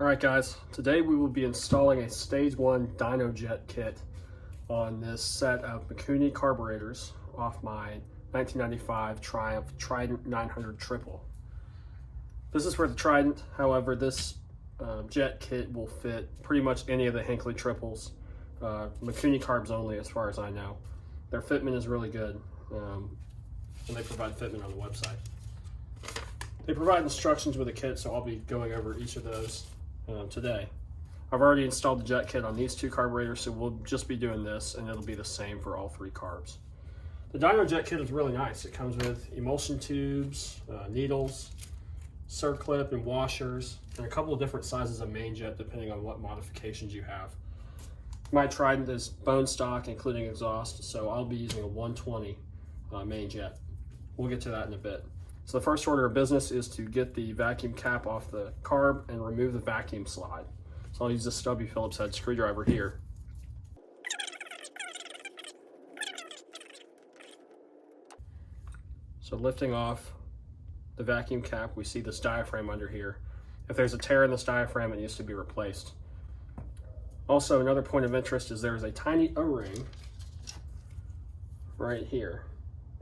Alright guys, today we will be installing a Stage 1 Dynojet kit on this set of Mikuni carburetors off my 1995 Triumph Trident 900 triple. This is for the Trident, however this jet kit will fit pretty much any of the Hinckley triples. Mikuni carbs only as far as I know. Their fitment is really good and they provide fitment on the website. They provide instructions with the kit, so I'll be going over each of those today. I've already installed the jet kit on these two carburetors, so we'll just be doing this and it'll be the same for all three carbs. The Dynojet kit is really nice. It comes with emulsion tubes, needles, circlip and washers, and a couple of different sizes of main jet depending on what modifications you have. My Trident is bone stock including exhaust, so I'll be using a 120 main jet. We'll get to that in a bit. So the first order of business is to get the vacuum cap off the carb and remove the vacuum slide. So I'll use this stubby Phillips head screwdriver here. So lifting off the vacuum cap, we see this diaphragm under here. If there's a tear in this diaphragm, it needs to be replaced. Also, another point of interest is there's a tiny O-ring right here.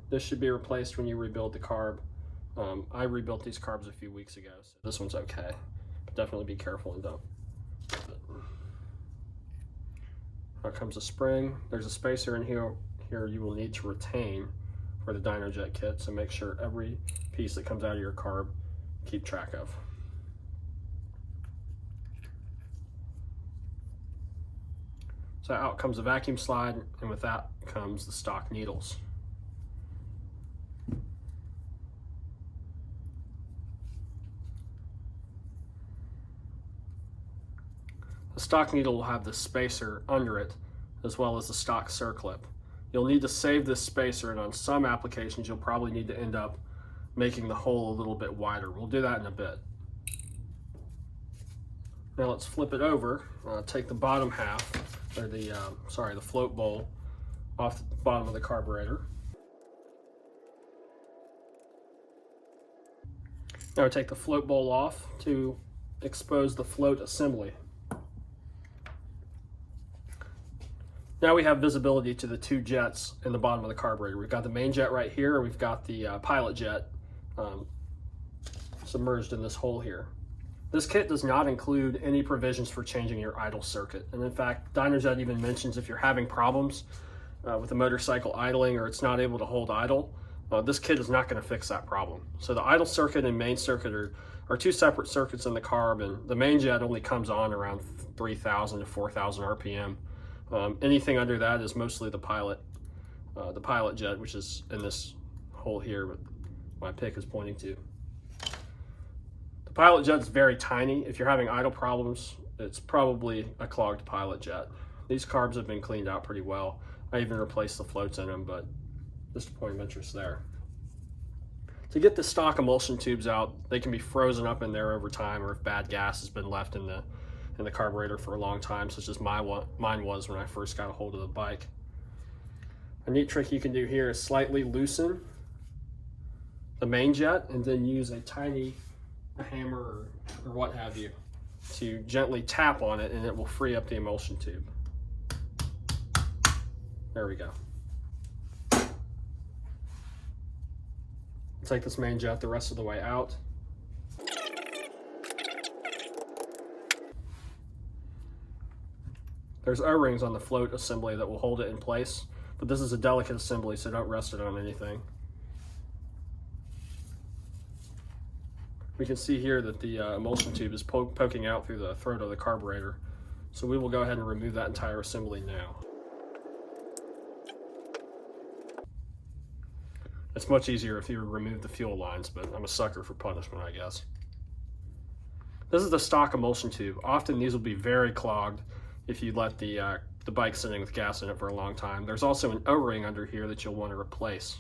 This should be replaced when you rebuild the carb. I rebuilt these carbs a few weeks ago, so this one's okay. But definitely be careful and don't. Here comes a spring. There's a spacer in here you will need to retain for the Dynojet kit, so make sure every piece that comes out of your carb keep track of. So out comes the vacuum slide, and with that comes the stock needles. The stock needle will have the spacer under it, as well as the stock circlip. You'll need to save this spacer, and on some applications you'll probably need to end up making the hole a little bit wider. We'll do that in a bit. Now let's flip it over. Take the bottom half, or the float bowl, off the bottom of the carburetor. Now take the float bowl off to expose the float assembly. Now we have visibility to the two jets in the bottom of the carburetor. We've got the main jet right here, and we've got the pilot jet submerged in this hole here. This kit does not include any provisions for changing your idle circuit. And in fact, Dynojet even mentions if you're having problems with the motorcycle idling or it's not able to hold idle, this kit is not going to fix that problem. So the idle circuit and main circuit are two separate circuits in the carb, and the main jet only comes on around 3,000 to 4,000 RPM. Anything under that is mostly the pilot jet, which is in this hole here that my pick is pointing to. The pilot jet is very tiny. If you're having idle problems, it's probably a clogged pilot jet. These carbs have been cleaned out pretty well. I even replaced the floats in them, but just a point of interest there. To get the stock emulsion tubes out, they can be frozen up in there over time, or if bad gas has been left in the carburetor for a long time, such as mine was when I first got a hold of the bike. A neat trick you can do here is slightly loosen the main jet and then use a tiny hammer or what have you to gently tap on it, and it will free up the emulsion tube. There we go. Take this main jet the rest of the way out. There's O-rings on the float assembly that will hold it in place, but this is a delicate assembly, so don't rest it on anything. We can see here that the emulsion tube is poking out through the throat of the carburetor, so we will go ahead and remove that entire assembly now. It's much easier if you remove the fuel lines, but I'm a sucker for punishment, I guess. This is the stock emulsion tube. Often these will be very clogged if you let the bike sitting with gas in it for a long time. There's also an O-ring under here that you'll want to replace.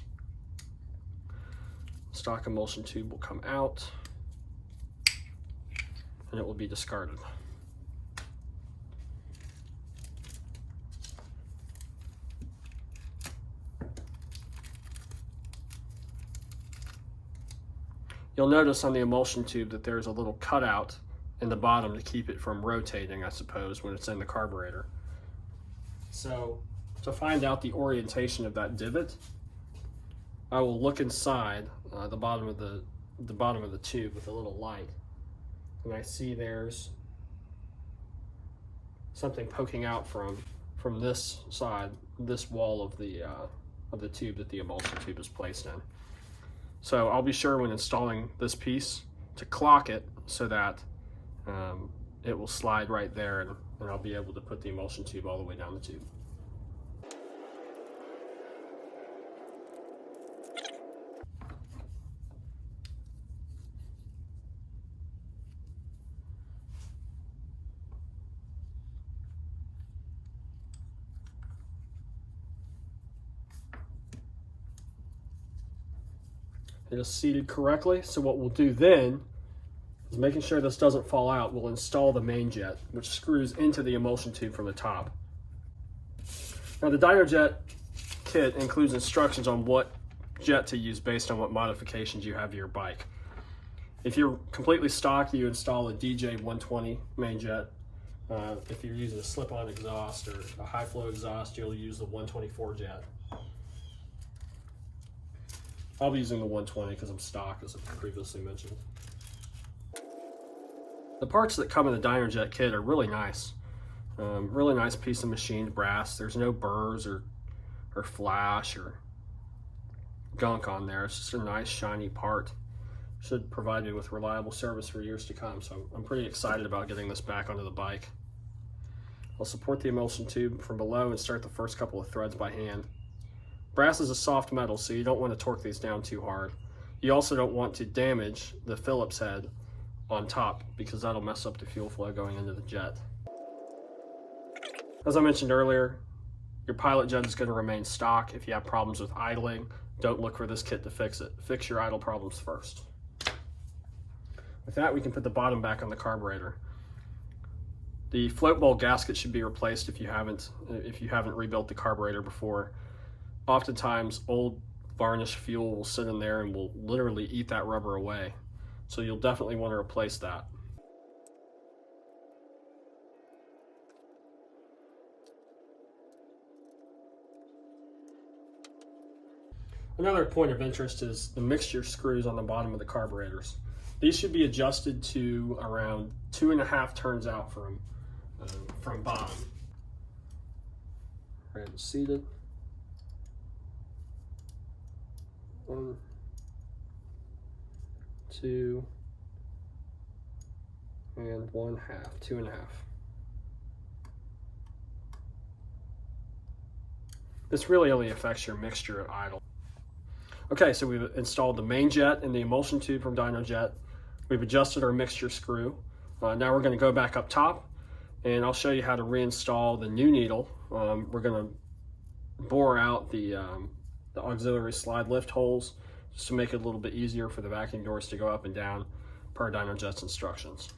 Stock emulsion tube will come out and it will be discarded. You'll notice on the emulsion tube that there's a little cutout in the bottom to keep it from rotating, I suppose, when it's in the carburetor. So to find out the orientation of that divot, I will look inside the bottom of the tube with a little light, and I see there's something poking out from this side, this wall of the tube that the emulsion tube is placed in. So I'll be sure when installing this piece to clock it so that it will slide right there, and I'll be able to put the emulsion tube all the way down the tube. It is seated correctly, so what we'll do then is, making sure this doesn't fall out, we'll install the main jet, which screws into the emulsion tube from the top. Now the Dynojet kit includes instructions on what jet to use based on what modifications you have to your bike. If you're completely stock, you install a DJ 120 main jet. If you're using a slip-on exhaust or a high-flow exhaust, you'll use the 124 jet. I'll be using the 120 because I'm stock, as I previously mentioned. The parts that come in the Dynojet kit are really nice. Really nice piece of machined brass. There's no burrs or flash or gunk on there. It's just a nice shiny part. Should provide you with reliable service for years to come. So I'm pretty excited about getting this back onto the bike. I'll support the emulsion tube from below and start the first couple of threads by hand. Brass is a soft metal, so you don't want to torque these down too hard. You also don't want to damage the Phillips head on top, because that'll mess up the fuel flow going into the jet. As I mentioned earlier, your pilot jet is going to remain stock. If you have problems with idling, don't look for this kit to fix it. Fix your idle problems first. With that, we can put the bottom back on the carburetor. The float bowl gasket should be replaced if you haven't rebuilt the carburetor before. Oftentimes, old varnish fuel will sit in there and will literally eat that rubber away. So you'll definitely want to replace that. Another point of interest is the mixture screws on the bottom of the carburetors. These should be adjusted to around 2.5 turns out from bottom. Right, seated. 1, 2, and 1/2, 2.5. This really only affects your mixture at idle. Okay, so we've installed the main jet and the emulsion tube from Dynojet. We've adjusted our mixture screw. Now we're going to go back up top, and I'll show you how to reinstall the new needle. We're going to bore out the auxiliary slide lift holes just to make it a little bit easier for the vacuum doors to go up and down per Dynojet's instructions.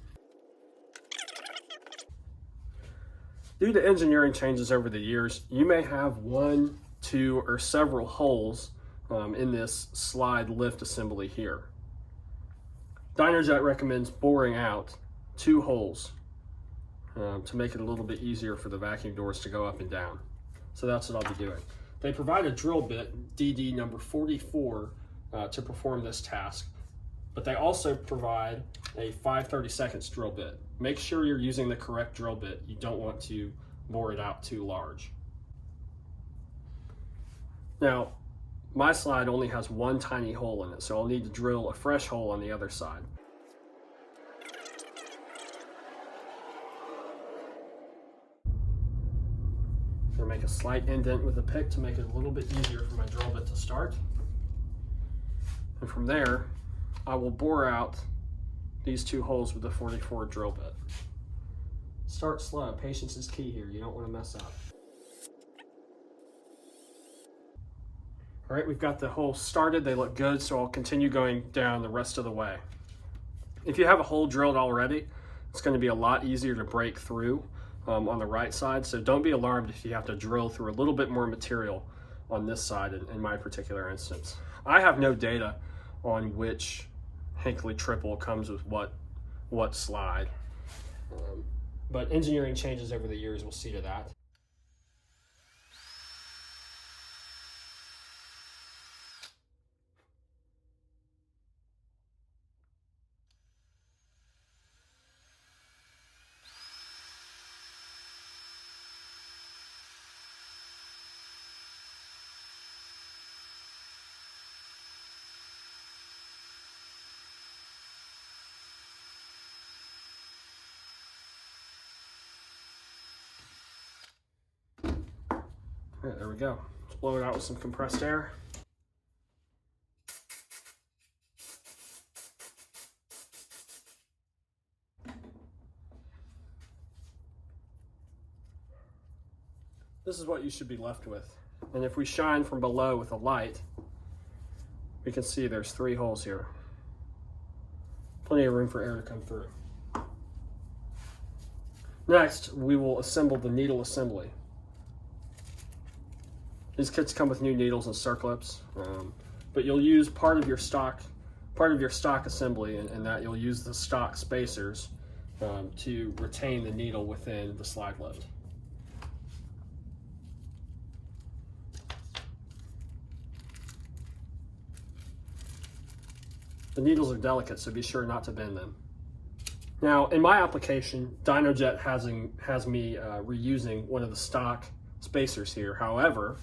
Due to engineering changes over the years, you may have 1, 2, or several holes in this slide lift assembly here. Dynojet recommends boring out 2 holes to make it a little bit easier for the vacuum doors to go up and down. So that's what I'll be doing. They provide a drill bit, DD number 44, to perform this task, but they also provide a 5/32 drill bit. Make sure you're using the correct drill bit. You don't want to bore it out too large. Now, my slide only has 1 tiny hole in it, so I'll need to drill a fresh hole on the other side. I'm going to make a slight indent with a pick to make it a little bit easier for my drill bit to start. And from there, I will bore out these 2 holes with the 44 drill bit. Start slow. Patience is key here. You don't want to mess up. All right, we've got the holes started. They look good, so I'll continue going down the rest of the way. If you have a hole drilled already, it's going to be a lot easier to break through on the right side, so don't be alarmed if you have to drill through a little bit more material on this side in my particular instance. I have no data on which Hinckley triple comes with what slide. But engineering changes over the years will see to that. All right, there we go. Let's blow it out with some compressed air. This is what you should be left with. And if we shine from below with a light, we can see there's 3 holes here. Plenty of room for air to come through. Next, we will assemble the needle assembly. These kits come with new needles and circlips, but you'll use part of your stock assembly, and that you'll use the stock spacers to retain the needle within the slide lift. The needles are delicate, so be sure not to bend them. Now, in my application, Dynojet has me reusing one of the stock spacers here. However,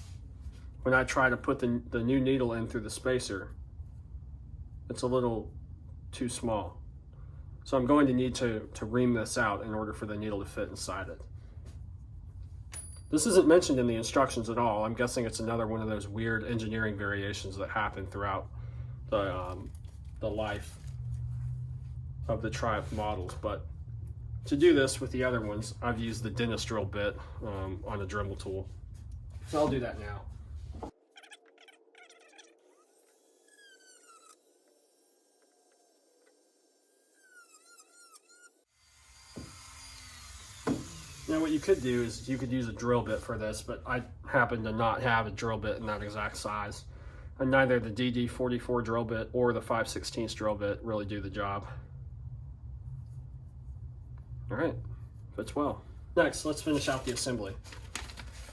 when I try to put the new needle in through the spacer, it's a little too small. So I'm going to need to ream this out in order for the needle to fit inside it. This isn't mentioned in the instructions at all. I'm guessing it's another one of those weird engineering variations that happen throughout the life of the Triumph models. But to do this with the other ones, I've used the dentist drill bit on a Dremel tool. So I'll do that now. Now what you could do is you could use a drill bit for this, but I happen to not have a drill bit in that exact size. And neither the DD44 drill bit or the 5/16 drill bit really do the job. All right, fits well. Next, let's finish out the assembly.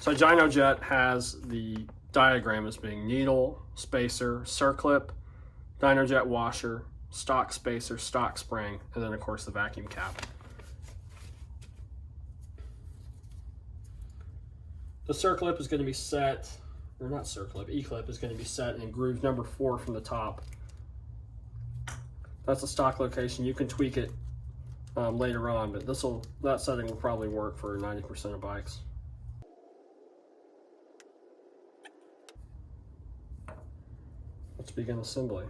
So Dynojet has the diagram as being needle, spacer, circlip, Dynojet washer, stock spacer, stock spring, and then of course the vacuum cap. The circlip is going to be set, or not circlip, E-clip is going to be set in groove number 4 from the top. That's the stock location. You can tweak it later on, but that setting will probably work for 90% of bikes. Let's begin assembly.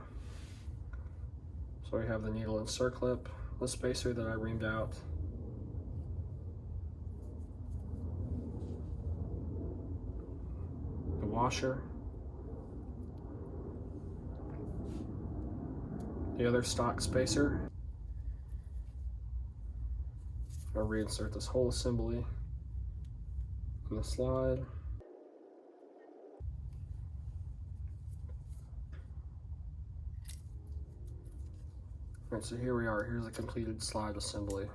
So we have the needle and circlip, the spacer that I reamed out, the washer, the other stock spacer. I'll reinsert this whole assembly in the slide. All right, so here we are. Here's a completed slide assembly.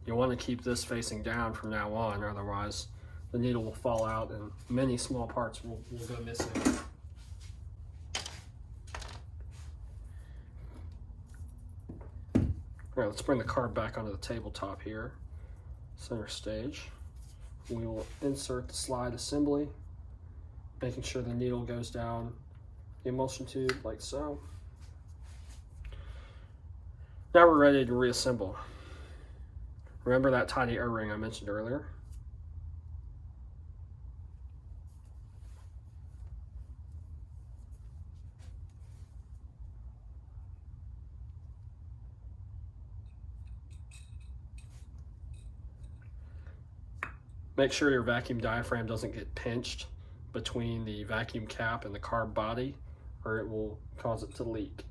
You'll want to keep this facing down from now on, otherwise the needle will fall out and many small parts will go missing. All right, let's bring the carb back onto the tabletop here, center stage. We will insert the slide assembly, making sure the needle goes down the emulsion tube like so. Now we're ready to reassemble. Remember that tiny O-ring I mentioned earlier? Make sure your vacuum diaphragm doesn't get pinched between the vacuum cap and the carb body, or it will cause it to leak.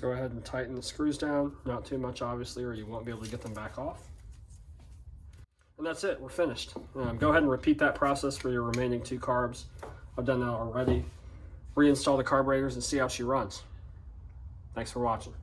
Go ahead and tighten the screws down, not too much obviously, or you won't be able to get them back off. And that's it. We're finished. Go ahead and repeat that process for your remaining 2 carbs. I've done that already. Reinstall the carburetors and see how she runs. Thanks for watching.